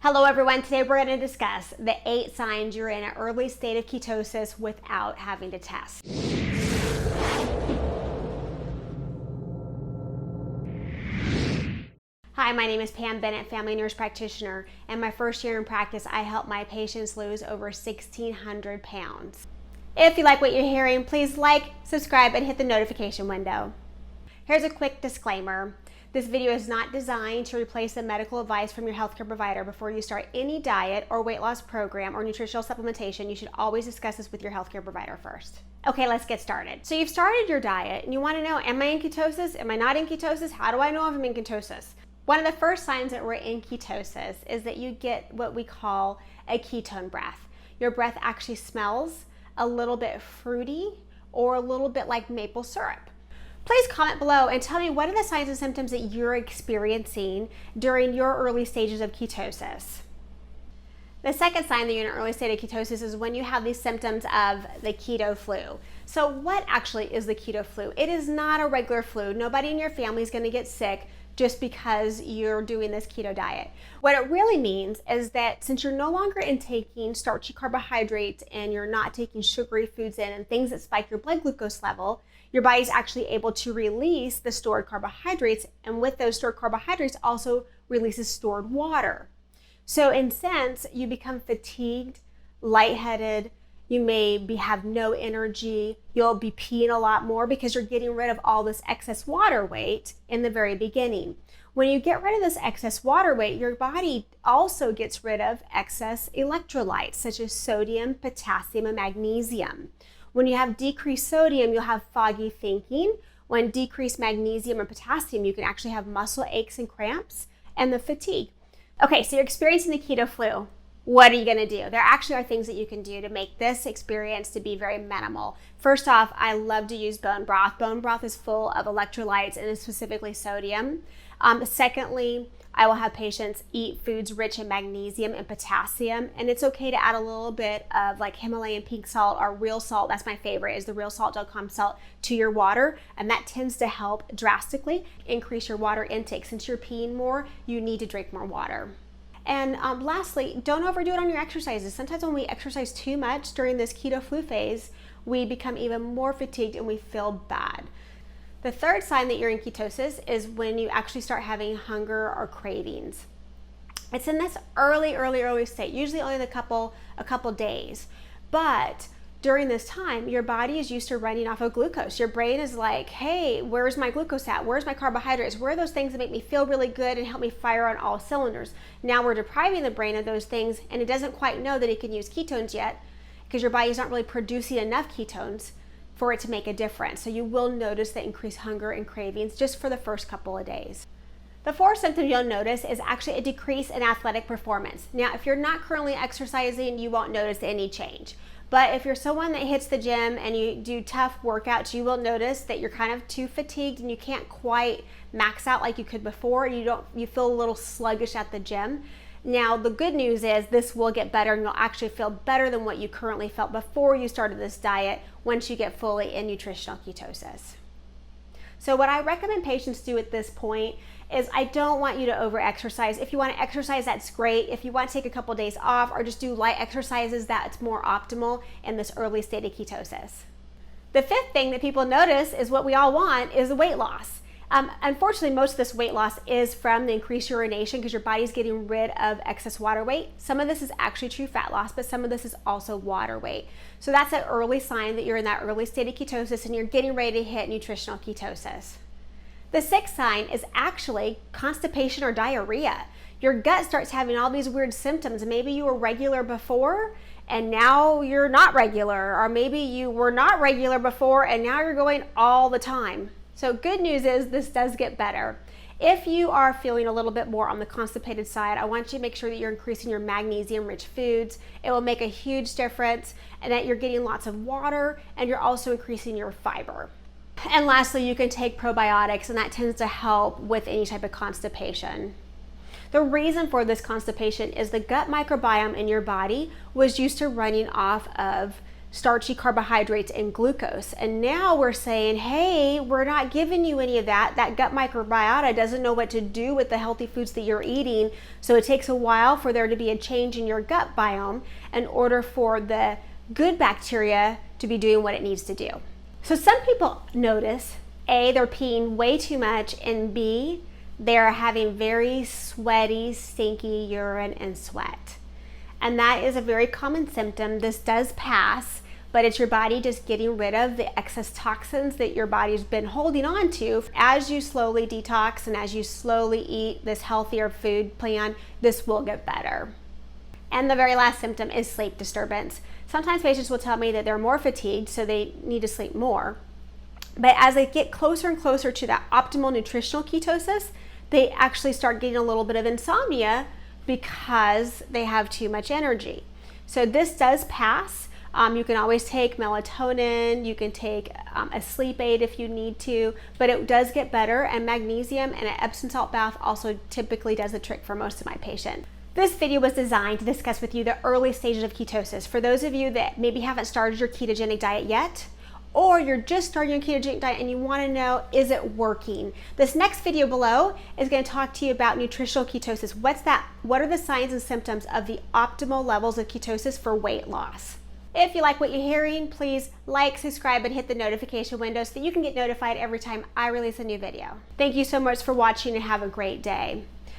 Hello everyone, today we're going to discuss the 8 signs you're in an early state of ketosis without having to test. Hi, my name is Pam Bennett, family nurse practitioner, and my first year in practice I help my patients lose over 1,600 pounds. If you like what you're hearing, please like, subscribe, and hit the notification window. Here's a quick disclaimer. This video is not designed to replace the medical advice from your healthcare provider. Before you start any diet or weight loss program or nutritional supplementation, you should always discuss this with your healthcare provider first. Okay, let's get started. So you've started your diet and you want to know, am I in ketosis? Am I not in ketosis? How do I know if I'm in ketosis? One of the first signs that we're in ketosis is that you get what we call a ketone breath. Your breath actually smells a little bit fruity or a little bit like maple syrup. Please comment below and tell me what are the signs and symptoms that you're experiencing during your early stages of ketosis. The second sign that you're in an early state of ketosis is when you have these symptoms of the keto flu. So what actually is the keto flu? It is not a regular flu. Nobody in your family is going to get sick just because you're doing this keto diet. What it really means is that since you're no longer intaking starchy carbohydrates and you're not taking sugary foods in and things that spike your blood glucose level, your body's actually able to release the stored carbohydrates, and with those stored carbohydrates also releases stored water. So in a sense, you become fatigued, lightheaded, you may have no energy, you'll be peeing a lot more because you're getting rid of all this excess water weight in the very beginning. When you get rid of this excess water weight, your body also gets rid of excess electrolytes such as sodium, potassium, and magnesium. When you have decreased sodium, you'll have foggy thinking. When decreased magnesium or potassium, you can actually have muscle aches and cramps and the fatigue. Okay, so you're experiencing the keto flu. What are you going to do? There actually are things that you can do to make this experience to be very minimal. First off, I love to use bone broth. Bone broth is full of electrolytes and specifically sodium. Secondly, I will have patients eat foods rich in magnesium and potassium, and it's okay to add a little bit of like Himalayan pink salt or real salt. That's my favorite, is the realsalt.com salt to your water, and that tends to help drastically increase your water intake. Since you're peeing more, you need to drink more water. And lastly, don't overdo it on your exercises. Sometimes when we exercise too much during this keto flu phase, we become even more fatigued and we feel bad. The third sign that you're in ketosis is when you actually start having hunger or cravings. It's in this early state, usually only a couple days. But during this time, your body is used to running off of glucose. Your brain is like, hey, where's my glucose at? Where's my carbohydrates? Where are those things that make me feel really good and help me fire on all cylinders? Now we're depriving the brain of those things, and it doesn't quite know that it can use ketones yet because your body is not really producing enough ketones for it to make a difference. So you will notice the increased hunger and cravings just for the first couple of days. The fourth symptom you'll notice is actually a decrease in athletic performance. Now, if you're not currently exercising, you won't notice any change. But if you're someone that hits the gym and you do tough workouts, you will notice that you're kind of too fatigued and you can't quite max out like you could before. You feel a little sluggish at the gym. Now, the good news is this will get better and you'll actually feel better than what you currently felt before you started this diet once you get fully in nutritional ketosis. So what I recommend patients do at this point is I don't want you to over-exercise. If you want to exercise, that's great. If you want to take a couple of days off or just do light exercises, that's more optimal in this early state of ketosis. The fifth thing that people notice is what we all want is weight loss. Unfortunately, most of this weight loss is from the increased urination because your body's getting rid of excess water weight. Some of this is actually true fat loss, but some of this is also water weight. So that's an early sign that you're in that early state of ketosis and you're getting ready to hit nutritional ketosis. The sixth sign is actually constipation or diarrhea. Your gut starts having all these weird symptoms. Maybe you were regular before and now you're not regular, or maybe you were not regular before and now you're going all the time. So good news is this does get better. If you are feeling a little bit more on the constipated side, I want you to make sure that you're increasing your magnesium-rich foods. It will make a huge difference, and that you're getting lots of water, and you're also increasing your fiber. And lastly, you can take probiotics, and that tends to help with any type of constipation. The reason for this constipation is the gut microbiome in your body was used to running off of starchy carbohydrates and glucose. And now we're saying, hey, we're not giving you any of that. That gut microbiota doesn't know what to do with the healthy foods that you're eating. So it takes a while for there to be a change in your gut biome in order for the good bacteria to be doing what it needs to do. So some people notice, A, they're peeing way too much, and B, they're having very sweaty, stinky urine and sweat. And that is a very common symptom. This does pass, but it's your body just getting rid of the excess toxins that your body's been holding on to. As you slowly detox and as you slowly eat this healthier food plan, this will get better. And the very last symptom is sleep disturbance. Sometimes patients will tell me that they're more fatigued, so they need to sleep more. But as they get closer and closer to that optimal nutritional ketosis, they actually start getting a little bit of insomnia because they have too much energy. So this does pass. You can always take melatonin, you can take a sleep aid if you need to, but it does get better, and magnesium and an Epsom salt bath also typically does the trick for most of my patients. This video was designed to discuss with you the early stages of ketosis. For those of you that maybe haven't started your ketogenic diet yet, or you're just starting your ketogenic diet and you want to know, is it working? This next video below is going to talk to you about nutritional ketosis. What's that? What are the signs and symptoms of the optimal levels of ketosis for weight loss? If you like what you're hearing, please like, subscribe, and hit the notification window so that you can get notified every time I release a new video. Thank you so much for watching and have a great day.